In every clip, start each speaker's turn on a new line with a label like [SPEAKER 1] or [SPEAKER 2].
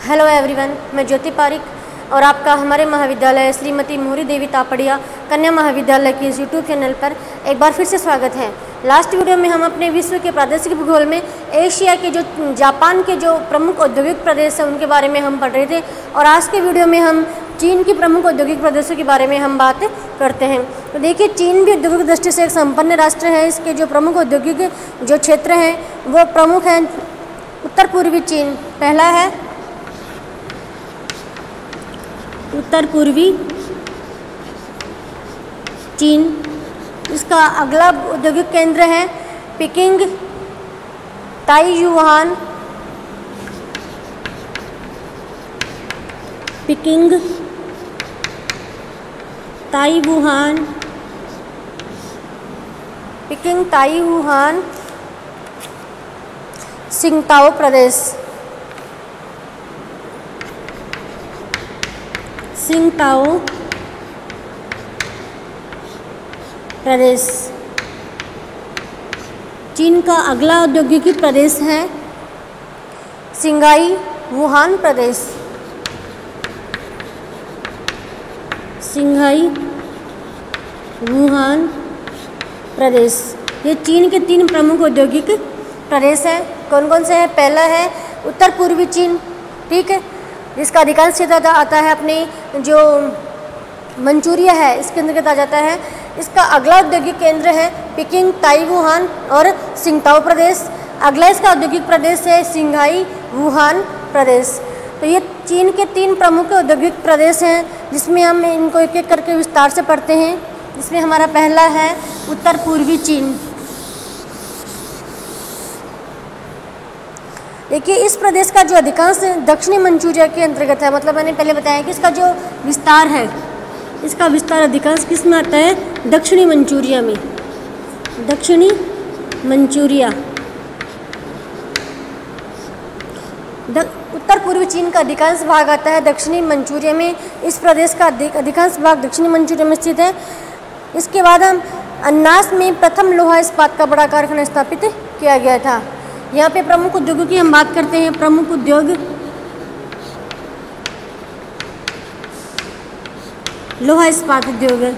[SPEAKER 1] Hello everyone, मैं ज्योति पारिक और आपका हमारे महाविद्यालय श्रीमती मोहरी देवी तापड़िया कन्या महाविद्यालय के इस यूट्यूब चैनल पर एक बार फिर से स्वागत है। लास्ट वीडियो में हम अपने विश्व के प्रादेशिक भूगोल में एशिया के जो जापान के जो प्रमुख औद्योगिक प्रदेश हैं उनके बारे में हम पढ़ रहे थे और आज के वीडियो में हम चीन की प्रमुख औद्योगिक प्रदेशों के बारे में हम बात करते हैं। तो देखिए, चीन भी औद्योगिक दृष्टि से एक संपन्न राष्ट्र है। इसके जो प्रमुख औद्योगिक जो क्षेत्र हैं वो प्रमुख हैं। उत्तर पूर्वी चीन पहला है, उत्तर पूर्वी चीन। इसका अगला औद्योगिक केंद्र है पेकिंग, ताइयुहान, पेकिंग, ताइवुहान, पेकिंग, ताइवुहान, सिंगताओ प्रदेश, सिंगताओ प्रदेश। चीन का अगला औद्योगिक प्रदेश है सिंघाई वुहान प्रदेश, सिंघाई वुहान प्रदेश। ये चीन के 3 प्रमुख औद्योगिक प्रदेश हैं। कौन कौन से हैं? पहला है उत्तर पूर्वी चीन, ठीक है, जिसका अधिकांश क्षेत्र आता है अपनी जो मंचूरिया है इसके अंतर्गत आ जाता है। इसका अगला औद्योगिक केंद्र है पेकिंग, ताइवुहान और सिंगताओ प्रदेश। अगला इसका औद्योगिक प्रदेश है सिंघाई वुहान प्रदेश। तो ये चीन के 3 प्रमुख औद्योगिक प्रदेश हैं जिसमें हम इनको एक एक करके विस्तार से पढ़ते हैं। इसमें हमारा पहला है उत्तर पूर्वी चीन। देखिए, इस प्रदेश का जो अधिकांश दक्षिणी मंचूरिया के अंतर्गत है। मतलब मैंने पहले बताया कि इसका जो विस्तार है, इसका विस्तार अधिकांश किस में आता है? दक्षिणी मंचूरिया में, दक्षिणी मंचूरिया। उत्तर पूर्वी चीन का अधिकांश भाग आता है दक्षिणी मंचूरिया में। इस प्रदेश का अधिकांश भाग दक्षिणी मंचूरिया में स्थित है। इसके बाद हम अन्नास में प्रथम लोहा इस्पात का बड़ा कारखाना स्थापित किया गया था। यहाँ पे प्रमुख उद्योगों की हम बात करते हैं। प्रमुख उद्योग लोहा इस्पात उद्योग है,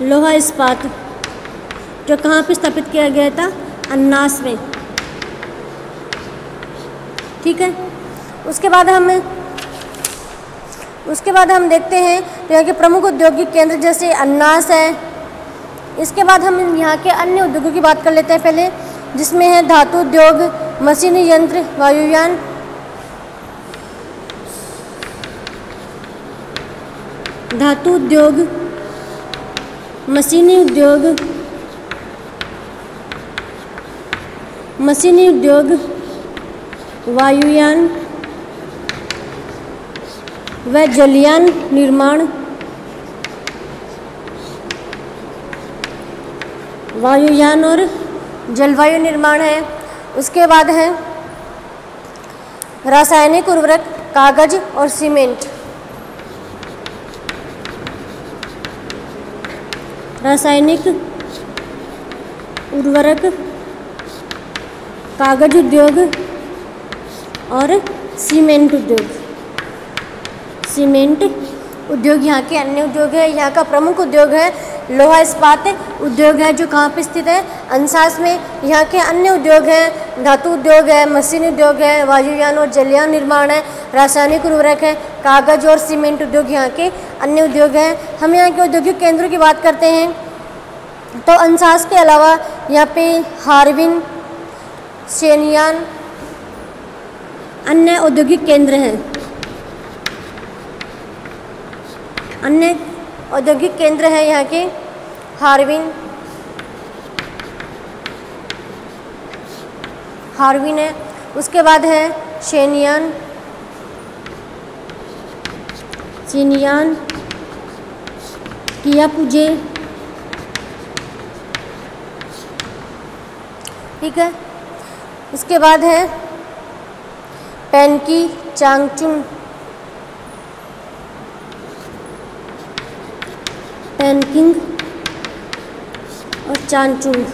[SPEAKER 1] लोहा इस्पात जो कहाँ पे स्थापित किया गया था? अन्नास में, ठीक है। उसके बाद हम देखते हैं तो यहाँ के प्रमुख औद्योगिक केंद्र जैसे अन्नास है। इसके बाद हम यहाँ के अन्य उद्योगों की बात कर लेते हैं पहले, जिसमें है धातु उद्योग, मशीनी यंत्र, वायुयान, धातु उद्योग, मशीनी उद्योग, मशीनी उद्योग, वायुयान व जलयान निर्माण, वायुयान और जलवायु निर्माण है। उसके बाद है रासायनिक उर्वरक, कागज और सीमेंट, रासायनिक उर्वरक, कागज उद्योग और सीमेंट उद्योग। सीमेंट उद्योग यहाँ के अन्य उद्योग है। यहाँ का प्रमुख उद्योग है लोहा इस्पात उद्योग है जो कहाँ पे स्थित है? अन्सास में। यहाँ के अन्य उद्योग हैं धातु उद्योग है, मशीन उद्योग है, वायुयान और जलयान निर्माण है, रासायनिक उर्वरक है, कागज और सीमेंट उद्योग यहाँ के अन्य उद्योग हैं। हम यहाँ के औद्योगिक केंद्रों की बात करते हैं तो अन्सास के अलावा यहाँ पे हार्बिन, शेनयान अन्य औद्योगिक केंद्र हैं। अन्य औद्योगिक केंद्र है यहाँ के हार्बिन है। उसके बाद है शेनयान, कियापुजे, ठीक है। उसके बाद है पेनकी, चांगचुन, पेनकिंग और चांगचुंग।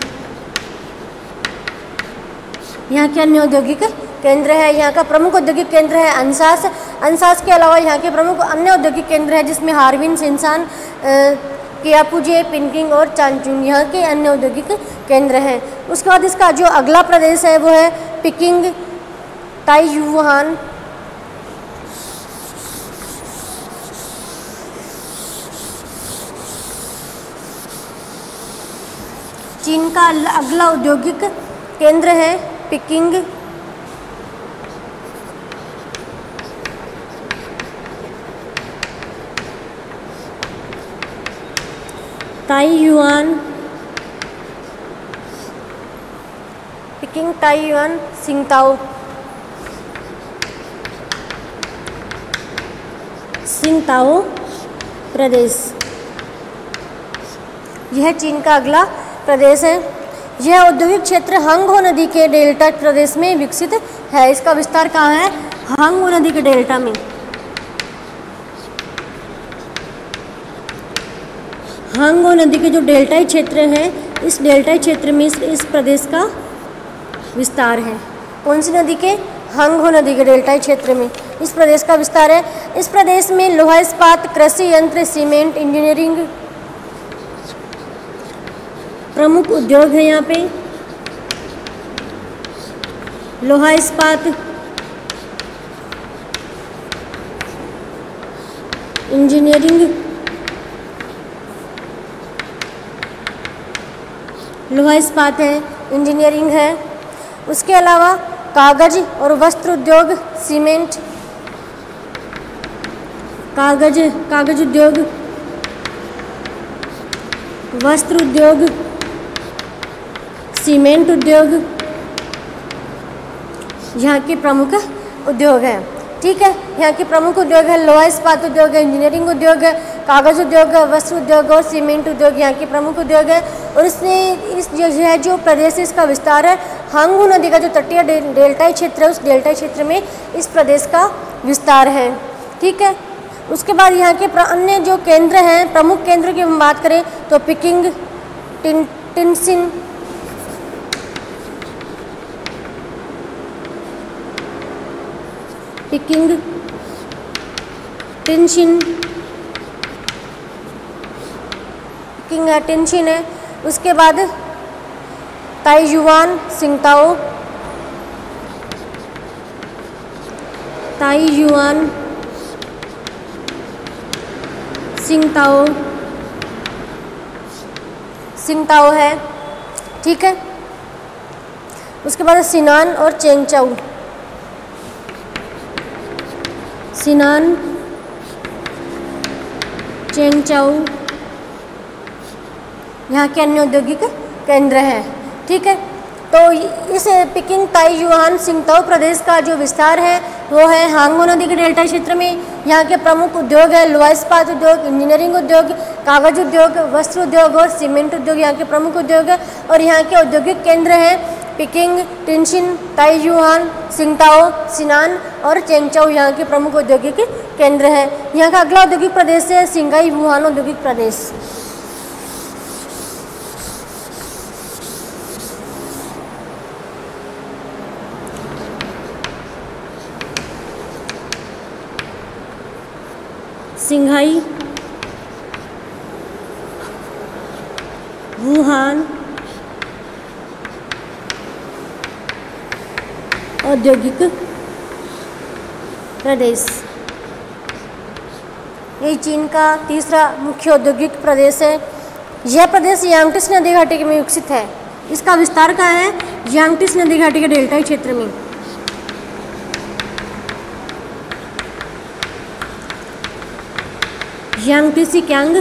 [SPEAKER 1] यहाँ के अन्य औद्योगिक केंद्र है। यहाँ का प्रमुख औद्योगिक केंद्र है अंशास। अंशास के अलावा यहाँ के प्रमुख अन्य औद्योगिक केंद्र है जिसमें हार्बिन, सिनसान, कियापुजे, पिनकिंग और चांगचुन यहाँ के अन्य औद्योगिक केंद्र हैं। उसके बाद इसका जो अगला प्रदेश है वो है पिकिंग ताइयुआन। चीन का अगला औद्योगिक केंद्र है Peking Taiyuan. Peking Taiyuan Tsingtao. Tsingtao प्रदेश यह चीन का अगला प्रदेश है। यह औद्योगिक क्षेत्र हांगहो नदी के डेल्टा प्रदेश में विकसित है। इसका विस्तार कहाँ है? हांगहो नदी के डेल्टा में। हांगहो नदी के जो डेल्टाई क्षेत्र है, इस डेल्टाई क्षेत्र में इस प्रदेश का विस्तार है। कौन सी नदी के? हांगहो नदी के डेल्टाई क्षेत्र में इस प्रदेश का विस्तार है। इस प्रदेश में लोहा इस्पात, कृषि यंत्र, सीमेंट, इंजीनियरिंग प्रमुख उद्योग है। यहाँ पे लोहा इस्पात, इंजीनियरिंग, लोहा इस्पात है, इंजीनियरिंग है। उसके अलावा कागज और वस्त्र उद्योग, सीमेंट, कागज उद्योग, वस्त्र उद्योग, सीमेंट उद्योग यहाँ के प्रमुख उद्योग हैं। ठीक है, यहाँ के प्रमुख उद्योग है लोहा इस्पात उद्योग है, इंजीनियरिंग उद्योग है, कागज उद्योग है, वस्त्र उद्योग और सीमेंट उद्योग यहाँ के प्रमुख उद्योग है। और इस जो प्रदेश है इसका विस्तार है हांगहो नदी का जो तटीय डेल्टाई क्षेत्र है, उस डेल्टाई क्षेत्र में इस प्रदेश का विस्तार है। ठीक है, उसके बाद यहाँ के अन्य जो केंद्र हैं, प्रमुख केंद्र की हम बात करें तो पिकिंग, टिनसिन, पिकिंग, टिनसिन, पिकिंग है, टिनसिन है। उसके बाद ताइयुआन, सिंगताओ, ताइयुआन, सिंगताओ, सिंगताओ है। ठीक है, उसके बाद सिनान और चेंगचाऊ, सिनान, चेंगचाऊ यहाँ के अन्य औद्योगिक केंद्र हैं। ठीक है, तो इस पिकिंग ताइयुआन सिंगताओ प्रदेश का जो विस्तार है वो है हांगहो नदी के डेल्टा क्षेत्र में। यहाँ के प्रमुख उद्योग है लोहा इस्पात उद्योग, इंजीनियरिंग उद्योग, कागज उद्योग, वस्त्र उद्योग और सीमेंट उद्योग यहाँ के प्रमुख उद्योग है। और यहाँ के औद्योगिक केंद्र हैं पिकिंग, टिनसिन, ताइयुआन, सिंगताओ, सिनान और चेंगचाऊ यहाँ के प्रमुख औद्योगिक केंद्र हैं। यहाँ का अगला औद्योगिक प्रदेश है सिंघाई वुहान औद्योगिक प्रदेश। सिंघाई वुहान औद्योगिक प्रदेश यही चीन का तीसरा मुख्य औद्योगिक प्रदेश है। यह प्रदेश यांगटिस नदी घाटी में विकसित है। इसका विस्तार कहाँ है? यांगटिस नदी घाटी के डेल्टाई क्षेत्र में। यांगटिसिक्यांग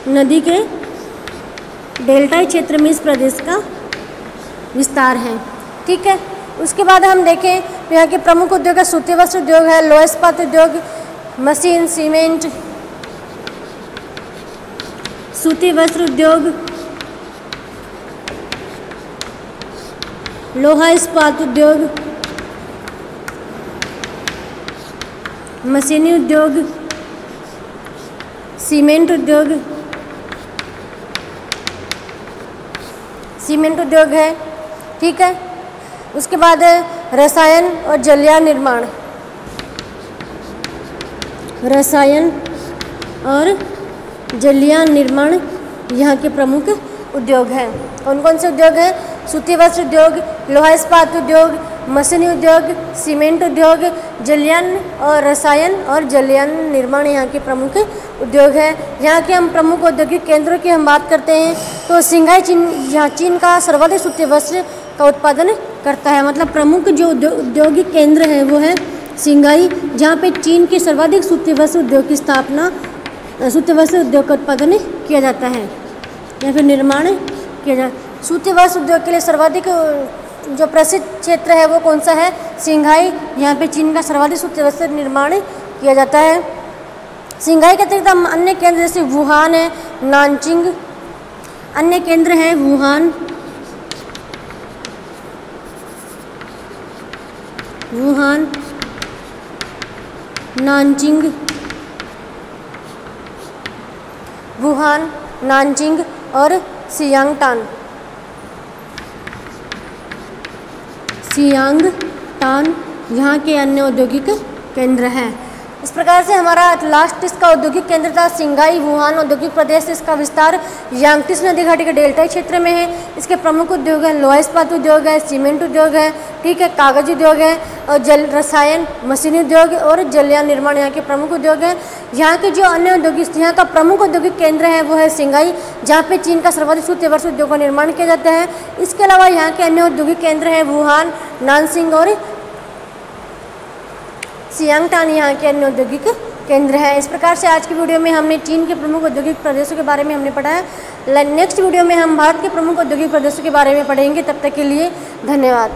[SPEAKER 1] नदी के डेल्टाई क्षेत्र में इस प्रदेश का विस्तार है। ठीक है, उसके बाद हम देखें तो यहाँ के प्रमुख उद्योग है सूती वस्त्र उद्योग है, लोहा इस्पात उद्योग, मशीन, सीमेंट, सूती वस्त्र उद्योग, लोहा इस्पात उद्योग, मशीनी उद्योग, सीमेंट उद्योग, सीमेंट उद्योग है। ठीक है, उसके बाद रसायन और जलयान निर्माण। रसायन और जलयान निर्माण यहाँ के प्रमुख उद्योग हैं। कौन कौन से उद्योग हैं? सूती वस्त्र उद्योग, लोहा इस्पात उद्योग, मशीनी उद्योग, सीमेंट उद्योग, जलयान और रसायन और जलयान निर्माण यहाँ के प्रमुख उद्योग है। यहाँ के हम प्रमुख औद्योगिक केंद्रों की हम बात करते हैं तो सिंघाई चीन, यहाँ चीन का सर्वाधिक सूती वस्त्र का उत्पादन करता है। मतलब प्रमुख जो औद्योगिक केंद्र है वो है सिंघाई, जहाँ पे चीन के सर्वाधिक सूती वस्त्र उद्योग की स्थापना, सूती वस्त्र उद्योग का उत्पादन किया जाता है या फिर निर्माण किया जाता है। सूती वस्त्र उद्योग के लिए सर्वाधिक जो प्रसिद्ध क्षेत्र है वो कौन सा है? सिंघाई। यहाँ पे चीन का सर्वाधिक सूती वस्त्र निर्माण किया जाता है। सिंघाई के अतिरिक्त अन्य केंद्र जैसे वुहान है, नानचिंग, अन्य केंद्र हैं वुहान, नानचिंग और सियांगटान यहाँ के अन्य औद्योगिक केंद्र हैं। इस प्रकार से हमारा लास्ट इसका औद्योगिक केंद्र था सिंघाई। वुहान औद्योगिक प्रदेश, इसका विस्तार यांगत्से नदी घाटी के डेल्टाई क्षेत्र में है। इसके प्रमुख उद्योग हैं लोहा इस्पात उद्योग है, सीमेंट उद्योग है, ठीक है, कागज उद्योग है और जल रसायन, मशीनी उद्योग और जलयान निर्माण यहाँ के प्रमुख उद्योग हैं। यहाँ के जो अन्य औद्योगिक, यहाँ का प्रमुख औद्योगिक केंद्र है वो है सिंघाई, जहाँ पे चीन का सर्वाधिक सूती वस्त्र उद्योग का निर्माण किया जाता है। इसके अलावा यहाँ के अन्य औद्योगिक केंद्र हैं वुहान, नानसिंग और सियांगटान यहाँ के अन्य औद्योगिक केंद्र है। इस प्रकार से आज की वीडियो में हमने चीन के प्रमुख औद्योगिक प्रदेशों के बारे में हमने पढ़ा है। नेक्स्ट वीडियो में हम भारत के प्रमुख औद्योगिक प्रदेशों के बारे में पढ़ेंगे। तब तक के लिए धन्यवाद।